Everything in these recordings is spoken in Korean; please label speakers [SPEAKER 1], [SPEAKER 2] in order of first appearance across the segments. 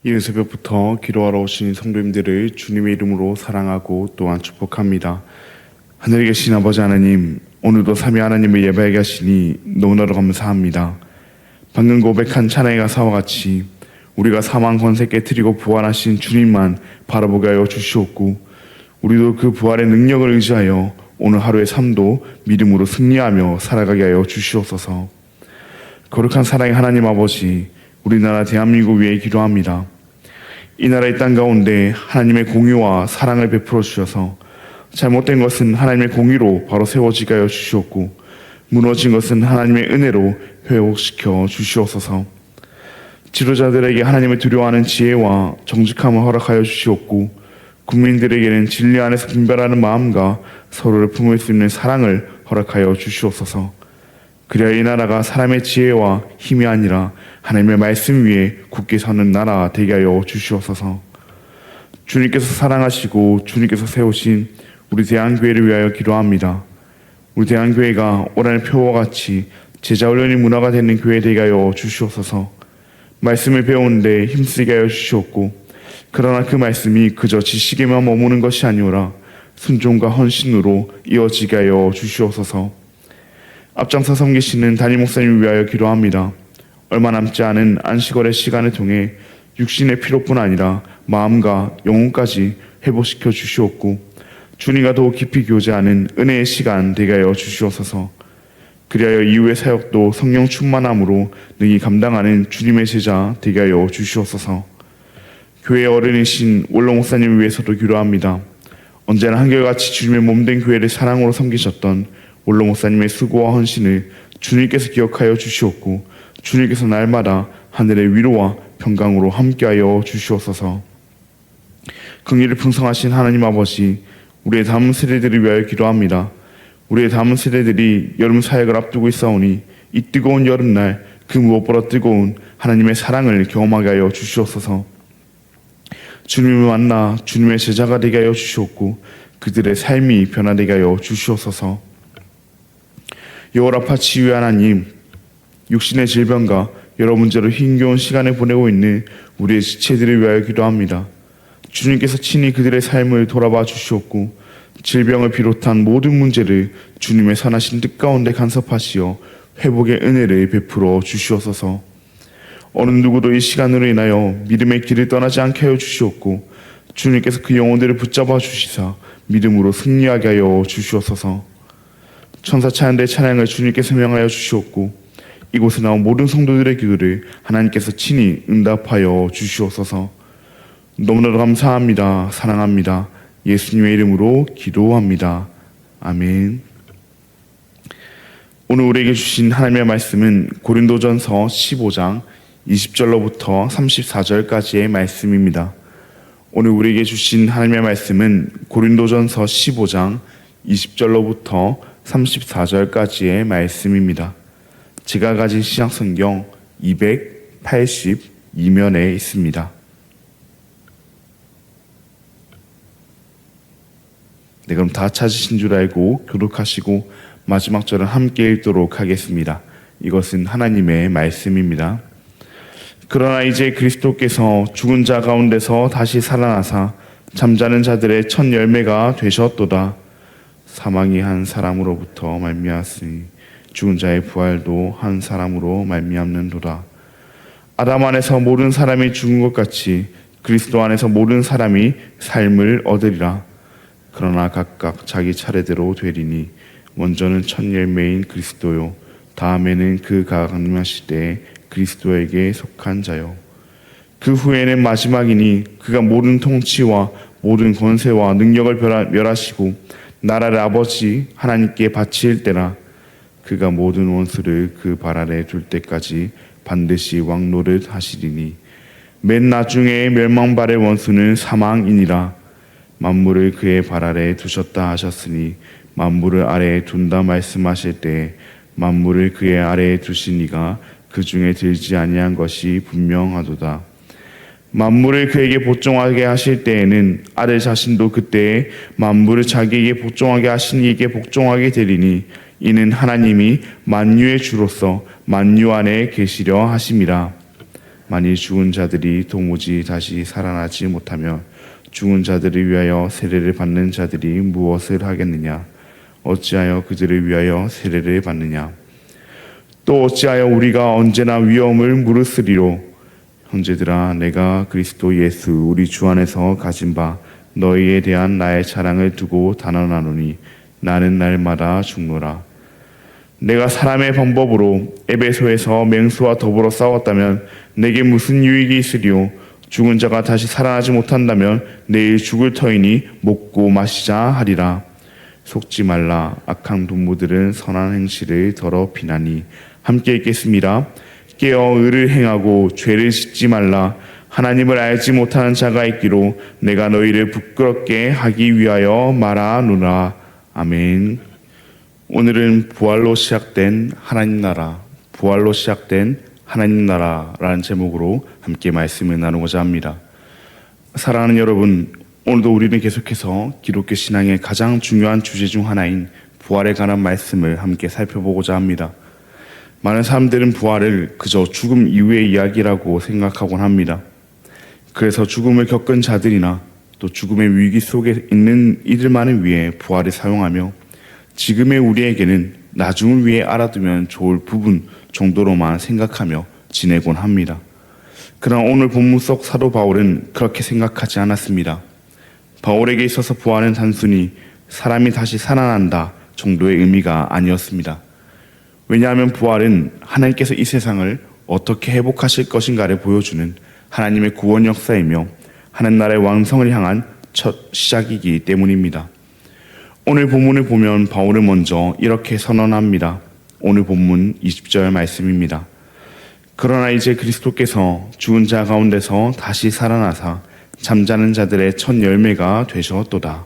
[SPEAKER 1] 이른 새벽부터 기도하러 오신 성도님들을 주님의 이름으로 사랑하고 또한 축복합니다. 하늘에 계신 아버지 하나님, 오늘도 삼위 하나님을 예배하게 하시니 너무나도 감사합니다. 방금 고백한 찬양의 가사와 같이 우리가 사망 권세 깨트리고 부활하신 주님만 바라보게 하여 주시옵고, 우리도 그 부활의 능력을 의지하여 오늘 하루의 삶도 믿음으로 승리하며 살아가게 하여 주시옵소서. 거룩한 사랑의 하나님 아버지, 우리나라 대한민국 위해 기도합니다. 이 나라의 땅 가운데 하나님의 공의와 사랑을 베풀어 주셔서 잘못된 것은 하나님의 공의로 바로 세워지게 하여 주시옵고, 무너진 것은 하나님의 은혜로 회복시켜 주시옵소서. 지도자들에게 하나님을 두려워하는 지혜와 정직함을 허락하여 주시옵고, 국민들에게는 진리 안에서 분별하는 마음과 서로를 품을 수 있는 사랑을 허락하여 주시옵소서. 그래야 이 나라가 사람의 지혜와 힘이 아니라 하나님의 말씀 위에 굳게 서는 나라 되게 하여 주시옵소서. 주님께서 사랑하시고 주님께서 세우신 우리 대한교회를 위하여 기도합니다. 우리 대한교회가 올 한해 표와 같이 제자훈련이 문화가 되는 교회 되게 하여 주시옵소서. 말씀을 배우는데 힘쓰게 하여 주시옵고, 그러나 그 말씀이 그저 지식에만 머무는 것이 아니오라 순종과 헌신으로 이어지게 하여 주시옵소서. 앞장서 섬기시는 담임 목사님을 위하여 기도합니다. 얼마 남지 않은 안식월의 시간을 통해 육신의 피로뿐 아니라 마음과 영혼까지 회복시켜 주시옵고, 주님과 더욱 깊이 교제하는 은혜의 시간 되게 하여 주시옵소서. 그리하여 이후의 사역도 성령 충만함으로 능히 감당하는 주님의 제자 되게 하여 주시옵소서. 교회의 어른이신 원로 목사님을 위해서도 기도합니다. 언제나 한결같이 주님의 몸된 교회를 사랑으로 섬기셨던 원로 목사님의 수고와 헌신을 주님께서 기억하여 주시옵고, 주님께서 날마다 하늘의 위로와 평강으로 함께하여 주시옵소서. 긍휼을 풍성하신 하나님 아버지, 우리의 다음 세대들을 위하여 기도합니다. 우리의 다음 세대들이 여름 사역을 앞두고 있사오니 이 뜨거운 여름날 그 무엇보다 뜨거운 하나님의 사랑을 경험하게 하여 주시옵소서. 주님을 만나 주님의 제자가 되게 하여 주시옵고, 그들의 삶이 변화되게 하여 주시옵소서. 여호라파 치유의 하나님, 육신의 질병과 여러 문제로 힘겨운 시간을 보내고 있는 우리의 지체들을 위하여 기도합니다. 주님께서 친히 그들의 삶을 돌아봐 주시옵고, 질병을 비롯한 모든 문제를 주님의 선하신 뜻 가운데 간섭하시어 회복의 은혜를 베풀어 주시옵소서. 어느 누구도 이 시간으로 인하여 믿음의 길을 떠나지 않게 하여 주시옵고, 주님께서 그 영혼들을 붙잡아 주시사 믿음으로 승리하게 하여 주시옵소서. 천사 찬양대 찬양을 주님께서 명하여 주시옵고, 이곳에 나온 모든 성도들의 기도를 하나님께서 친히 응답하여 주시옵소서. 너무나도 감사합니다. 사랑합니다. 예수님의 이름으로 기도합니다. 아멘. 오늘 우리에게 주신 하나님의 말씀은 고린도전서 15장 20절로부터 34절까지의 말씀입니다. 오늘 우리에게 주신 하나님의 말씀은 고린도전서 15장 20절로부터 34절까지의 말씀입니다. 제가 가진 신약성경 282면에 있습니다. 네, 그럼 다 찾으신 줄 알고 교독하시고 마지막 절은 함께 읽도록 하겠습니다. 이것은 하나님의 말씀입니다. 그러나 이제 그리스도께서 죽은 자 가운데서 다시 살아나사 잠자는 자들의 첫 열매가 되셨도다. 사망이 한 사람으로부터 말미암았으니 죽은 자의 부활도 한 사람으로 말미암는도다. 아담 안에서 모든 사람이 죽은 것 같이 그리스도 안에서 모든 사람이 삶을 얻으리라. 그러나 각각 자기 차례대로 되리니 먼저는 첫 열매인 그리스도요, 다음에는 그가 강림하실 때에 그리스도에게 속한 자요, 그 후에는 마지막이니 그가 모든 통치와 모든 권세와 능력을 멸하시고 나라를 아버지 하나님께 바칠 때라. 그가 모든 원수를 그 발 아래 둘 때까지 반드시 왕노릇 하시리니 맨 나중에 멸망발의 원수는 사망이니라. 만물을 그의 발 아래 두셨다 하셨으니 만물을 아래에 둔다 말씀하실 때 만물을 그의 아래에 두신 이가 그 중에 들지 아니한 것이 분명하도다. 만물을 그에게 복종하게 하실 때에는 아들 자신도 그때에 만물을 자기에게 복종하게 하신 이에게 복종하게 되리니 이는 하나님이 만유의 주로서 만유 안에 계시려 하심이라. 만일 죽은 자들이 도무지 다시 살아나지 못하며 죽은 자들을 위하여 세례를 받는 자들이 무엇을 하겠느냐? 어찌하여 그들을 위하여 세례를 받느냐? 또 어찌하여 우리가 언제나 위험을 무릅쓰리로? 형제들아, 내가 그리스도 예수 우리 주 안에서 가진 바 너희에 대한 나의 자랑을 두고 단언하노니 나는 날마다 죽노라. 내가 사람의 방법으로 에베소에서 맹수와 더불어 싸웠다면 내게 무슨 유익이 있으리요? 죽은 자가 다시 살아나지 못한다면 내일 죽을 터이니 먹고 마시자 하리라. 속지 말라. 악한 동무들은 선한 행실을 더럽히나니 함께 읽겠습니다. 깨어 의를 행하고 죄를 짓지 말라. 하나님을 알지 못하는 자가 있기로 내가 너희를 부끄럽게 하기 위하여 말하노라. 아멘. 오늘은 부활로 시작된 하나님 나라, 부활로 시작된 하나님 나라라는 제목으로 함께 말씀을 나누고자 합니다. 사랑하는 여러분, 오늘도 우리는 계속해서 기독교 신앙의 가장 중요한 주제 중 하나인 부활에 관한 말씀을 함께 살펴보고자 합니다. 많은 사람들은 부활을 그저 죽음 이후의 이야기라고 생각하곤 합니다. 그래서 죽음을 겪은 자들이나 또 죽음의 위기 속에 있는 이들만을 위해 부활을 사용하며 지금의 우리에게는 나중을 위해 알아두면 좋을 부분 정도로만 생각하며 지내곤 합니다. 그러나 오늘 본문 속 사도 바울은 그렇게 생각하지 않았습니다. 바울에게 있어서 부활은 단순히 사람이 다시 살아난다 정도의 의미가 아니었습니다. 왜냐하면 부활은 하나님께서 이 세상을 어떻게 회복하실 것인가를 보여주는 하나님의 구원 역사이며 하나님 나라의 완성을 향한 첫 시작이기 때문입니다. 오늘 본문을 보면 바울은 먼저 이렇게 선언합니다. 오늘 본문 20절 말씀입니다. 그러나 이제 그리스도께서 죽은 자 가운데서 다시 살아나사 잠자는 자들의 첫 열매가 되셨도다.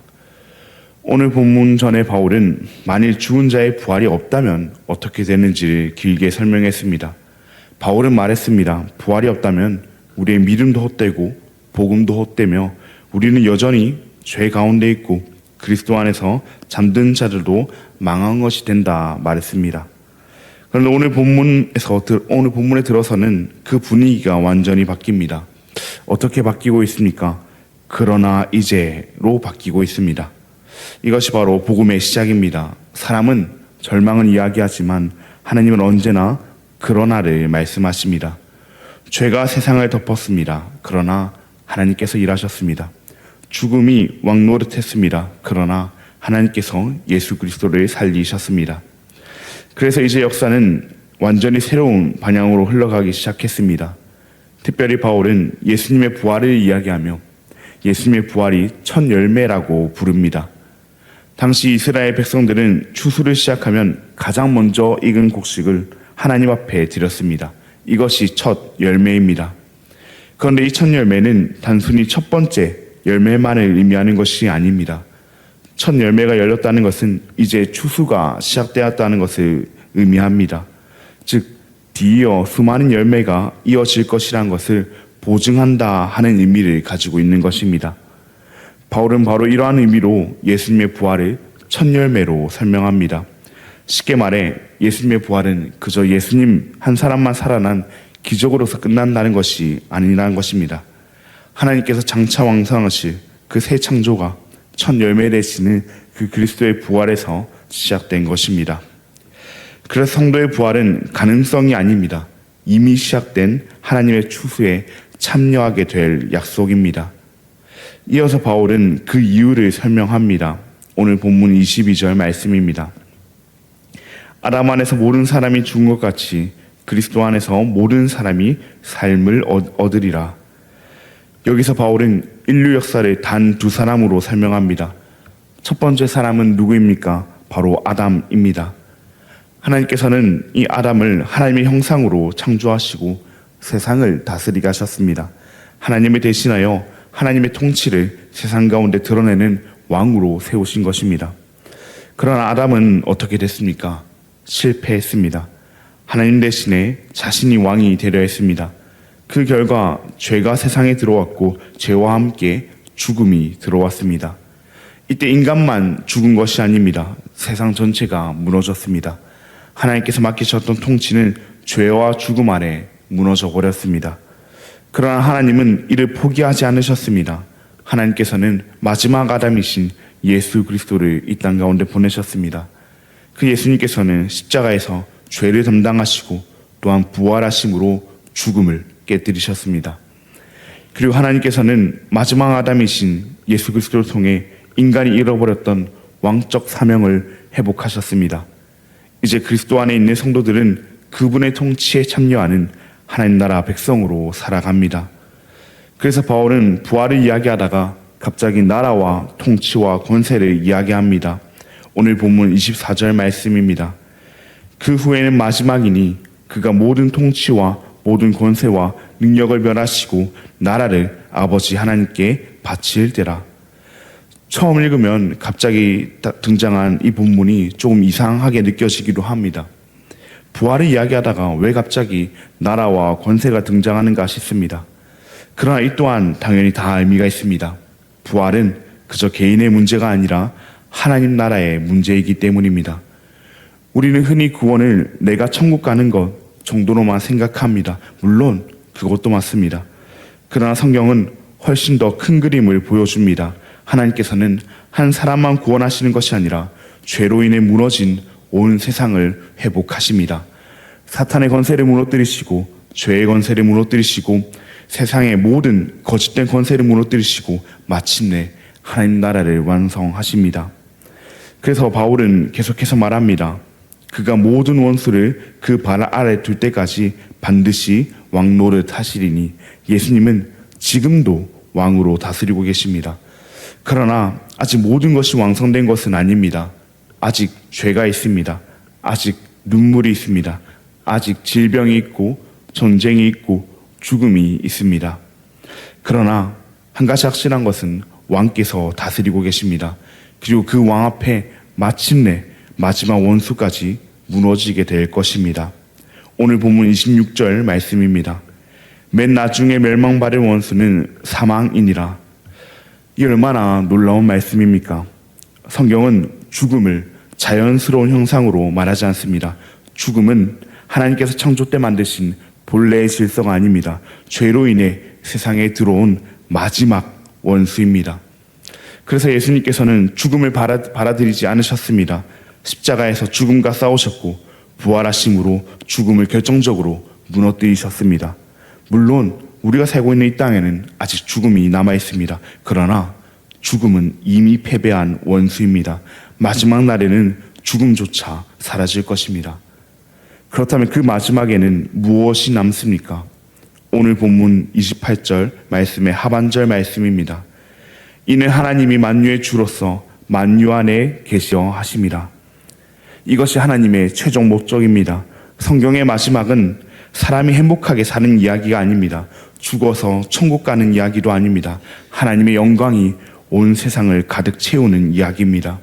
[SPEAKER 1] 오늘 본문 전에 바울은 만일 죽은 자의 부활이 없다면 어떻게 되는지를 길게 설명했습니다. 바울은 말했습니다. 부활이 없다면 우리의 믿음도 헛되고 복음도 헛되며 우리는 여전히 죄 가운데 있고 그리스도 안에서 잠든 자들도 망한 것이 된다 말했습니다. 그런데 오늘 본문에 들어서는 그 분위기가 완전히 바뀝니다. 어떻게 바뀌고 있습니까? 그러나 이제로 바뀌고 있습니다. 이것이 바로 복음의 시작입니다. 사람은 절망은 이야기하지만 하나님은 언제나 그러나를 말씀하십니다. 죄가 세상을 덮었습니다. 그러나 하나님께서 일하셨습니다. 죽음이 왕노릇했습니다. 그러나 하나님께서 예수 그리스도를 살리셨습니다. 그래서 이제 역사는 완전히 새로운 방향으로 흘러가기 시작했습니다. 특별히 바울은 예수님의 부활을 이야기하며 예수님의 부활이 첫 열매라고 부릅니다. 당시 이스라엘 백성들은 추수를 시작하면 가장 먼저 익은 곡식을 하나님 앞에 드렸습니다. 이것이 첫 열매입니다. 그런데 이 첫 열매는 단순히 첫 번째 열매만을 의미하는 것이 아닙니다. 첫 열매가 열렸다는 것은 이제 추수가 시작되었다는 것을 의미합니다. 즉, 뒤이어 수많은 열매가 이어질 것이라는 것을 보증한다 하는 의미를 가지고 있는 것입니다. 바울은 바로 이러한 의미로 예수님의 부활을 첫 열매로 설명합니다. 쉽게 말해 예수님의 부활은 그저 예수님 한 사람만 살아난 기적으로서 끝난다는 것이 아니라는 것입니다. 하나님께서 장차 왕성하실 그 새 창조가 첫 열매 되시는 그 그리스도의 부활에서 시작된 것입니다. 그래서 성도의 부활은 가능성이 아닙니다. 이미 시작된 하나님의 추수에 참여하게 될 약속입니다. 이어서 바울은 그 이유를 설명합니다. 오늘 본문 22절 말씀입니다. 아담 안에서 모든 사람이 죽은 것 같이 그리스도 안에서 모든 사람이 삶을 얻으리라. 여기서 바울은 인류 역사를 단 두 사람으로 설명합니다. 첫 번째 사람은 누구입니까? 바로 아담입니다. 하나님께서는 이 아담을 하나님의 형상으로 창조하시고 세상을 다스리게 하셨습니다. 하나님을 대신하여 하나님의 통치를 세상 가운데 드러내는 왕으로 세우신 것입니다. 그러나 아담은 어떻게 됐습니까? 실패했습니다. 하나님 대신에 자신이 왕이 되려 했습니다. 그 결과 죄가 세상에 들어왔고 죄와 함께 죽음이 들어왔습니다. 이때 인간만 죽은 것이 아닙니다. 세상 전체가 무너졌습니다. 하나님께서 맡기셨던 통치는 죄와 죽음 아래 무너져 버렸습니다. 그러나 하나님은 이를 포기하지 않으셨습니다. 하나님께서는 마지막 아담이신 예수 그리스도를 이 땅 가운데 보내셨습니다. 그 예수님께서는 십자가에서 죄를 담당하시고 또한 부활하심으로 죽음을 깨뜨리셨습니다. 그리고 하나님께서는 마지막 아담이신 예수 그리스도를 통해 인간이 잃어버렸던 왕적 사명을 회복하셨습니다. 이제 그리스도 안에 있는 성도들은 그분의 통치에 참여하는 하나님 나라 백성으로 살아갑니다. 그래서 바울은 부활을 이야기하다가 갑자기 나라와 통치와 권세를 이야기합니다. 오늘 본문 24절 말씀입니다. 그 후에는 마지막이니 그가 모든 통치와 모든 권세와 능력을 멸하시고 나라를 아버지 하나님께 바칠 때라. 처음 읽으면 갑자기 등장한 이 본문이 조금 이상하게 느껴지기도 합니다. 부활을 이야기하다가 왜 갑자기 나라와 권세가 등장하는가 싶습니다. 그러나 이 또한 당연히 다 의미가 있습니다. 부활은 그저 개인의 문제가 아니라 하나님 나라의 문제이기 때문입니다. 우리는 흔히 구원을 내가 천국 가는 것 정도로만 생각합니다. 물론 그것도 맞습니다. 그러나 성경은 훨씬 더 큰 그림을 보여줍니다. 하나님께서는 한 사람만 구원하시는 것이 아니라 죄로 인해 무너진 온 세상을 회복하십니다. 사탄의 권세를 무너뜨리시고 죄의 권세를 무너뜨리시고 세상의 모든 거짓된 권세를 무너뜨리시고 마침내 하나님 나라를 완성하십니다. 그래서 바울은 계속해서 말합니다. 그가 모든 원수를 그 발 아래 둘 때까지 반드시 왕노릇 하시리니 예수님은 지금도 왕으로 다스리고 계십니다. 그러나 아직 모든 것이 완성된 것은 아닙니다. 아직 죄가 있습니다. 아직 눈물이 있습니다. 아직 질병이 있고 전쟁이 있고 죽음이 있습니다. 그러나 한 가지 확실한 것은 왕께서 다스리고 계십니다. 그리고 그 왕 앞에 마침내 마지막 원수까지 무너지게 될 것입니다. 오늘 본문 26절 말씀입니다. 맨 나중에 멸망받을 원수는 사망이니라. 이 얼마나 놀라운 말씀입니까? 성경은 죽음을 자연스러운 형상으로 말하지 않습니다. 죽음은 하나님께서 창조 때 만드신 본래의 질서가 아닙니다. 죄로 인해 세상에 들어온 마지막 원수입니다. 그래서 예수님께서는 죽음을 받아들이지 않으셨습니다. 십자가에서 죽음과 싸우셨고 부활하심으로 죽음을 결정적으로 무너뜨리셨습니다. 물론 우리가 살고 있는 이 땅에는 아직 죽음이 남아있습니다. 그러나 죽음은 이미 패배한 원수입니다. 마지막 날에는 죽음조차 사라질 것입니다. 그렇다면 그 마지막에는 무엇이 남습니까? 오늘 본문 28절 말씀의 하반절 말씀입니다. 이는 하나님이 만유의 주로서 만유 안에 계시어 하심이라. 이것이 하나님의 최종 목적입니다. 성경의 마지막은 사람이 행복하게 사는 이야기가 아닙니다. 죽어서 천국 가는 이야기도 아닙니다. 하나님의 영광이 온 세상을 가득 채우는 이야기입니다.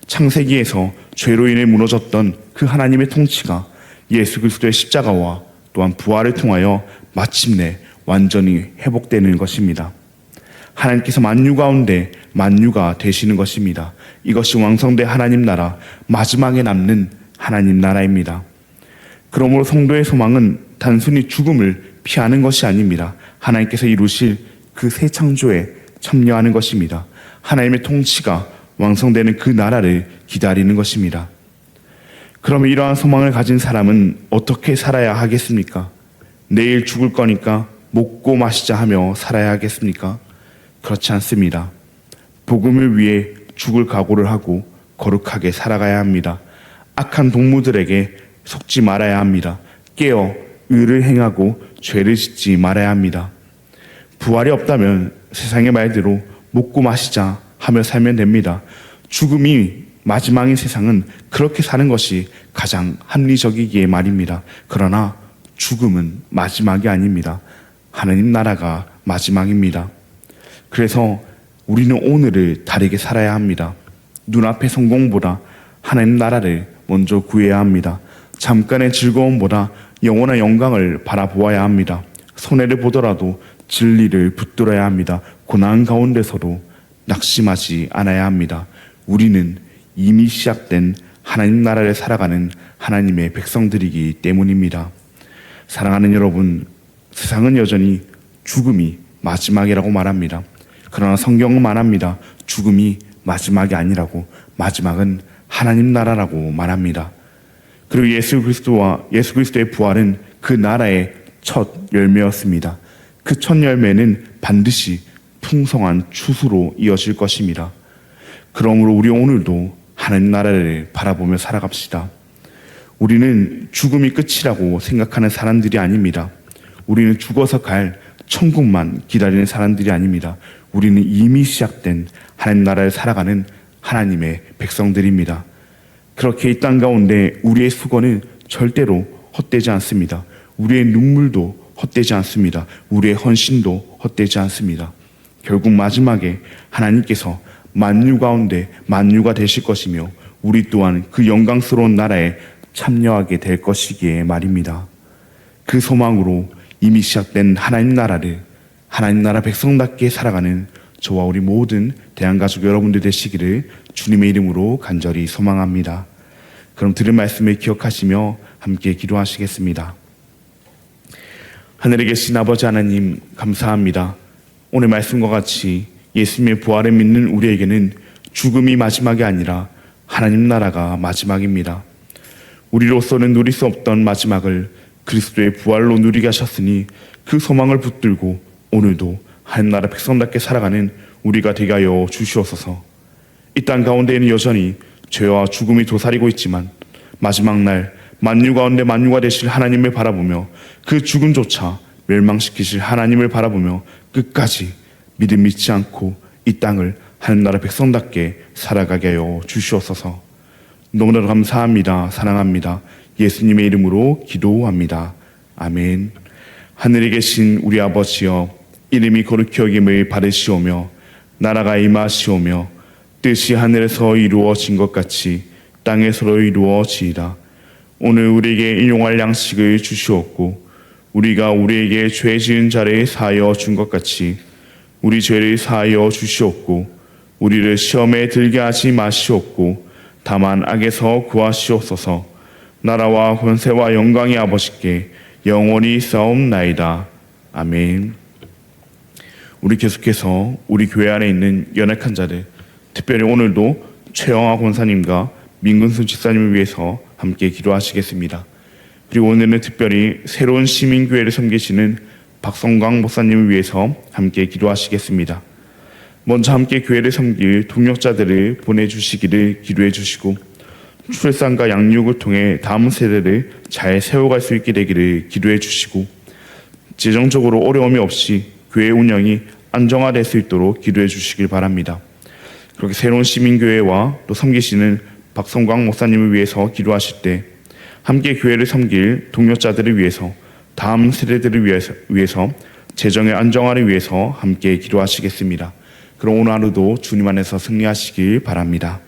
[SPEAKER 1] 창세기에서 죄로 인해 무너졌던 그 하나님의 통치가 예수 그리스도의 십자가와 또한 부활을 통하여 마침내 완전히 회복되는 것입니다. 하나님께서 만유 가운데 만유가 되시는 것입니다. 이것이 왕성대 하나님 나라, 마지막에 남는 하나님 나라입니다. 그러므로 성도의 소망은 단순히 죽음을 피하는 것이 아닙니다. 하나님께서 이루실 그 새 창조에 참여하는 것입니다. 하나님의 통치가 왕성되는 그 나라를 기다리는 것입니다. 그러면 이러한 소망을 가진 사람은 어떻게 살아야 하겠습니까? 내일 죽을 거니까 먹고 마시자 하며 살아야 하겠습니까? 그렇지 않습니다. 복음을 위해 죽을 각오를 하고 거룩하게 살아가야 합니다. 악한 동무들에게 속지 말아야 합니다. 깨어 의를 행하고 죄를 짓지 말아야 합니다. 부활이 없다면 세상의 말대로 먹고 마시자 하며 살면 됩니다. 죽음이 마지막인 세상은 그렇게 사는 것이 가장 합리적이기에 말입니다. 그러나 죽음은 마지막이 아닙니다. 하나님 나라가 마지막입니다. 그래서 우리는 오늘을 다르게 살아야 합니다. 눈앞의 성공보다 하나님 나라를 먼저 구해야 합니다. 잠깐의 즐거움보다 영원한 영광을 바라보아야 합니다. 손해를 보더라도 진리를 붙들어야 합니다. 고난 가운데서도 낙심하지 않아야 합니다. 우리는 이미 시작된 하나님 나라를 살아가는 하나님의 백성들이기 때문입니다. 사랑하는 여러분, 세상은 여전히 죽음이 마지막이라고 말합니다. 그러나 성경은 말합니다. 죽음이 마지막이 아니라고, 마지막은 하나님 나라라고 말합니다. 그리고 예수 그리스도의 부활은 그 나라의 첫 열매였습니다. 그 첫 열매는 반드시 풍성한 추수로 이어질 것입니다. 그러므로 우리 오늘도 하나님 나라를 바라보며 살아갑시다. 우리는 죽음이 끝이라고 생각하는 사람들이 아닙니다. 우리는 죽어서 갈 천국만 기다리는 사람들이 아닙니다. 우리는 이미 시작된 하나님 나라를 살아가는 하나님의 백성들입니다. 그렇게 이 땅 가운데 우리의 수고는 절대로 헛되지 않습니다. 우리의 눈물도 헛되지 않습니다. 우리의 헌신도 헛되지 않습니다. 결국 마지막에 하나님께서 만유 가운데 만유가 되실 것이며 우리 또한 그 영광스러운 나라에 참여하게 될 것이기에 말입니다. 그 소망으로 이미 시작된 하나님 나라를 하나님 나라 백성답게 살아가는 저와 우리 모든 대한가족 여러분들 되시기를 주님의 이름으로 간절히 소망합니다. 그럼 들은 말씀을 기억하시며 함께 기도하시겠습니다. 하늘에 계신 아버지 하나님 감사합니다. 오늘 말씀과 같이 예수님의 부활을 믿는 우리에게는 죽음이 마지막이 아니라 하나님 나라가 마지막입니다. 우리로서는 누릴 수 없던 마지막을 그리스도의 부활로 누리게 하셨으니 그 소망을 붙들고 오늘도 하나님 나라 백성답게 살아가는 우리가 되게 하여 주시옵소서. 이 땅 가운데에는 여전히 죄와 죽음이 도사리고 있지만 마지막 날 만유 가운데 만유가 되실 하나님을 바라보며 그 죽음조차 멸망시키실 하나님을 바라보며 끝까지 믿음 잊지 않고 이 땅을 하나님 나라 백성답게 살아가게 하여 주시옵소서. 너무나도 감사합니다. 사랑합니다. 예수님의 이름으로 기도합니다. 아멘. 하늘에 계신 우리 아버지여, 이름이 거룩히 여김을 받으시오며 나라가 임하시오며 뜻이 하늘에서 이루어진 것 같이 땅에서도 이루어지이다. 오늘 우리에게 일용할 양식을 주시옵고 우리가 우리에게 죄 지은 자를 사하여 준 것 같이 우리 죄를 사하여 주시옵고 우리를 시험에 들게 하지 마시옵고 다만 악에서 구하시옵소서. 나라와 권세와 영광이 아버지께 영원히 싸움나이다. 아멘. 우리 계속해서 우리 교회 안에 있는 연약한 자들, 특별히 오늘도 최영하 권사님과 민근수 집사님을 위해서 함께 기도하시겠습니다. 그리고 오늘은 특별히 새로운 시민교회를 섬기시는 박성광 목사님을 위해서 함께 기도하시겠습니다. 먼저 함께 교회를 섬길 동역자들을 보내주시기를 기도해 주시고 출산과 양육을 통해 다음 세대를 잘 세워갈 수 있게 되기를 기도해 주시고 재정적으로 어려움이 없이 교회 운영이 안정화될 수 있도록 기도해 주시길 바랍니다. 그렇게 새로운 시민교회와 또 섬기시는 박성광 목사님을 위해서 기도하실 때 함께 교회를 섬길 동역자들을 위해서 다음 세대들을 위해서 재정의 안정화를 위해서 함께 기도하시겠습니다. 그럼 오늘 하루도 주님 안에서 승리하시길 바랍니다.